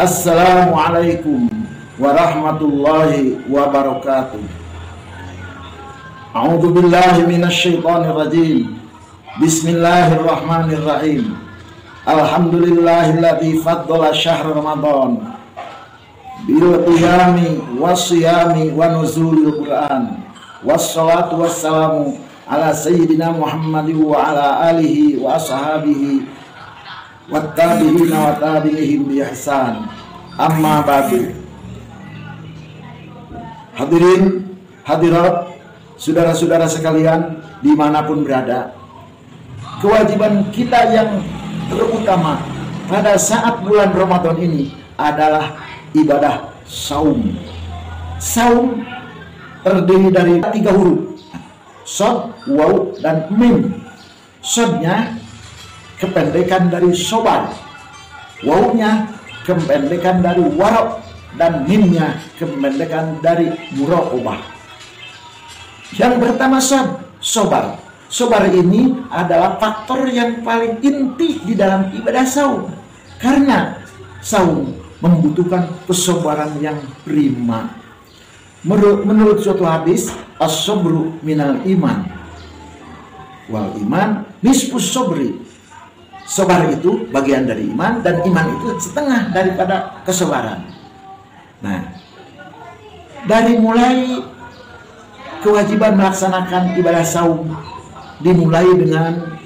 Assalamualaikum warahmatullahi wabarakatuh. A'udzu billahi minasyaitonir rajim. Bismillahirrahmanirrahim. Alhamdulillahilladzi faddala syahr Ramadan bil qiyami wasyami wa nuzulil Qur'an. Wassalatu wassalamu ala sayyidina Muhammadin wa ala alihi wa ashabihi wattabi'ina wa tabi'ihim bi ihsan. Amma ba'du. Hadirin hadirat, saudara-saudara sekalian dimanapun berada, kewajiban kita yang terutama pada saat bulan Ramadan ini adalah ibadah saum. Saum terdiri dari 3 huruf, shod, waw, dan mim. Shodnya kependekan dari sobar, wawnya kependekan dari warok, dan mimnya kependekan dari muraqabah. Yang pertama sobar. Sobar ini adalah faktor yang paling inti di dalam ibadah saum, karena saum membutuhkan kesabaran yang prima. Menurut suatu hadis, as-sabru minal iman wal iman nisfus sabri. Sabar itu bagian dari iman, dan iman itu setengah daripada kesabaran. Nah, dari mulai kewajiban melaksanakan ibadah saum dimulai dengan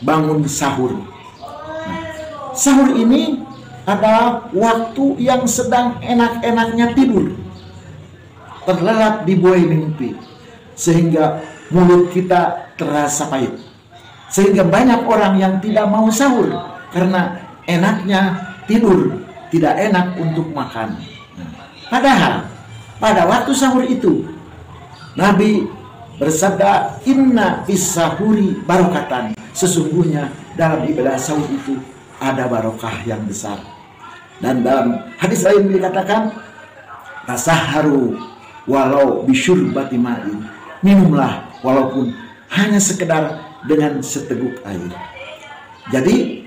bangun sahur. Nah, sahur ini adalah waktu yang sedang enak-enaknya tidur, terlelap di buai mimpi, sehingga mulut kita terasa pahit, sehingga banyak orang yang tidak mau sahur karena enaknya tidur, tidak enak untuk makan. Padahal pada waktu sahur itu Nabi bersabda, inna fis sahuri barokatan, sesungguhnya dalam ibadah sahur itu ada barokah yang besar. Dan dalam hadis lain dikatakan, tasaharu walau bisyurbati ma'in, minumlah walaupun hanya sekedar dengan seteguk air. Jadi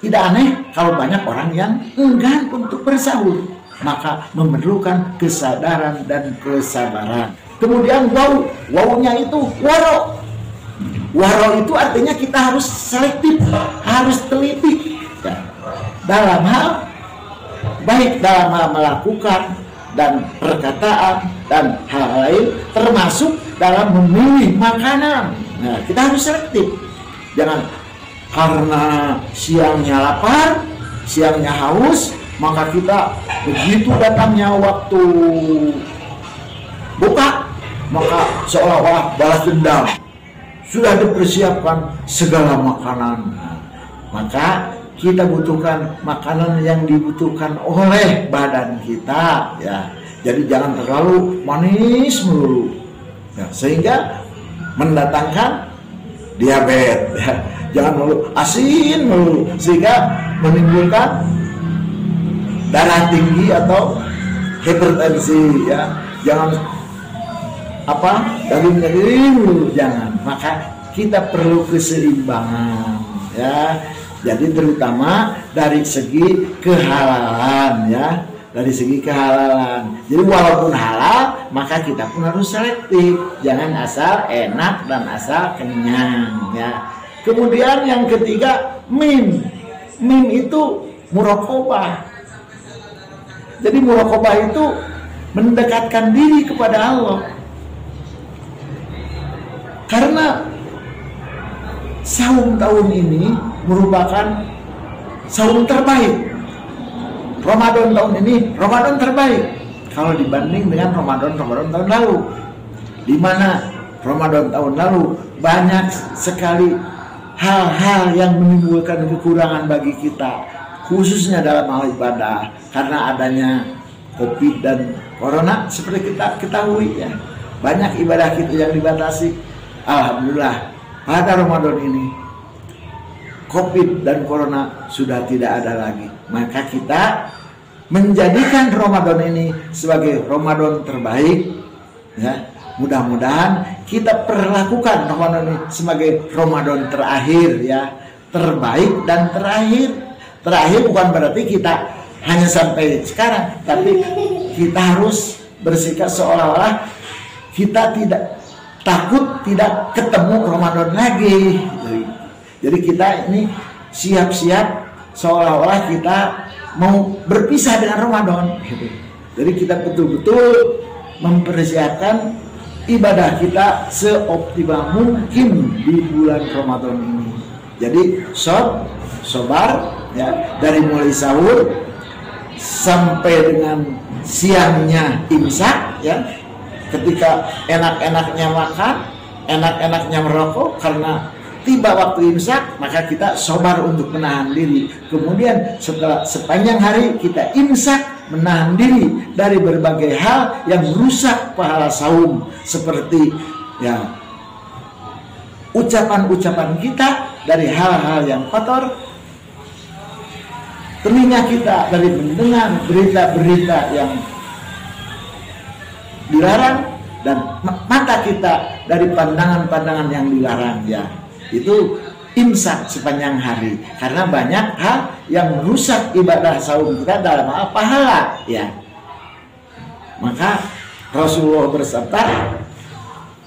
tidak aneh kalau banyak orang yang enggan untuk bersahur, maka memerlukan kesadaran dan kesabaran. Kemudian wawnya itu waro. Waro itu artinya kita harus selektif, harus teliti ya, dalam hal baik dalam hal melakukan dan perkataan dan hal lain, termasuk dalam memilih makanan. Nah, kita harus selektif. Jangan karena siangnya lapar, siangnya haus, maka kita begitu datangnya waktu buka, maka seolah-olah balas dendam. Sudah dipersiapkan segala makanan. Nah, maka kita butuhkan makanan yang dibutuhkan oleh badan kita ya. Jadi jangan terlalu manis melulu ya, sehingga mendatangkan diabetes ya. Jangan melulu asin melulu, sehingga menimbulkan darah tinggi atau hipertensi ya. Jangan daging melulu, jangan. Maka kita perlu keseimbangan ya. Jadi terutama dari segi kehalalan ya, dari segi kehalalan. Jadi walaupun halal, maka kita pun harus selektif. Jangan asal enak dan asal kenyang ya. Kemudian yang ketiga, mim. Mim itu muraqabah. Jadi muraqabah itu mendekatkan diri kepada Allah. Karena saum tahun ini merupakan saum terbaik. Ramadan tahun ini Ramadan terbaik kalau dibanding dengan Ramadan tahun lalu, di mana Ramadan tahun lalu banyak sekali hal-hal yang menimbulkan kekurangan bagi kita, khususnya dalam hal ibadah, karena adanya COVID dan Corona. Seperti kita ketahui ya, banyak ibadah kita yang dibatasi. Alhamdulillah pada Ramadan ini COVID dan Corona sudah tidak ada lagi. Maka kita menjadikan Ramadan ini sebagai Ramadan terbaik ya. Mudah-mudahan kita perlakukan Ramadan ini sebagai Ramadan terakhir ya, terbaik dan terakhir. Terakhir bukan berarti kita hanya sampai sekarang, tapi kita harus bersikap seolah-olah kita tidak takut tidak ketemu Ramadan lagi. Jadi kita ini siap-siap seolah-olah kita mau berpisah dengan Ramadan. Jadi kita betul-betul mempersiapkan ibadah kita seoptimal mungkin di bulan Ramadan ini. Jadi sobar ya, dari mulai sahur sampai dengan siangnya imsak ya. Ketika enak-enaknya makan, enak-enaknya merokok, karena tiba waktu imsak maka kita sobar untuk menahan diri. Kemudian setelah sepanjang hari kita imsak, menahan diri dari berbagai hal yang merusak pahala saum, seperti ya ucapan-ucapan kita dari hal-hal yang kotor, telinga kita dari mendengar berita-berita yang dilarang, dan mata kita dari pandangan-pandangan yang dilarang ya. Itu imsak sepanjang hari, karena banyak hal yang merusak ibadah saum kita dalam hal pahala ya. Maka Rasulullah bersabda,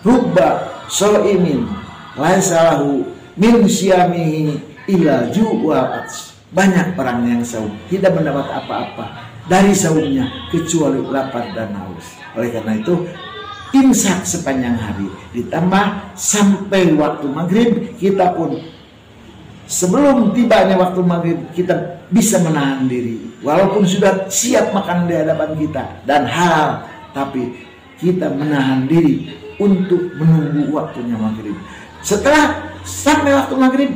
rubba shaimin laisa lahu min syiyamihi illa ju'a. Banyak orang yang saum tidak mendapat apa-apa dari saumnya kecuali lapar dan haus. Oleh karena itu imsak sepanjang hari, ditambah sampai waktu maghrib, kita pun sebelum tibanya waktu maghrib kita bisa menahan diri, walaupun sudah siap makan di hadapan kita dan halal, tapi kita menahan diri untuk menunggu waktunya maghrib. Setelah sampai waktu maghrib,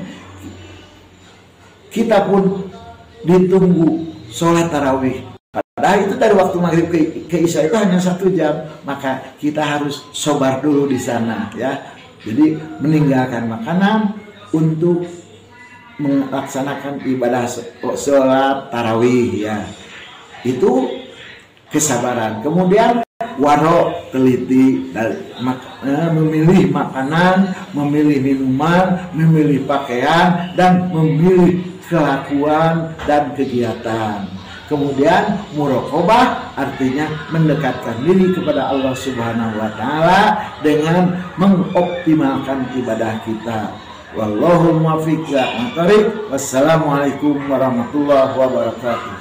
kita pun ditunggu sholat tarawih. Padahal itu dari waktu maghrib ke isya itu hanya 1 jam, maka kita harus sobar dulu di sana ya. Jadi meninggalkan makanan untuk melaksanakan ibadah sholat tarawih ya. Itu kesabaran. Kemudian waro, teliti, memilih makanan, memilih minuman, memilih pakaian, dan memilih kelakuan dan kegiatan. Kemudian muraqabah, artinya mendekatkan diri kepada Allah Subhanahu wa taala dengan mengoptimalkan ibadah kita. Wallahu muwaffiq ila thoriq. Wassalamualaikum warahmatullahi wabarakatuh.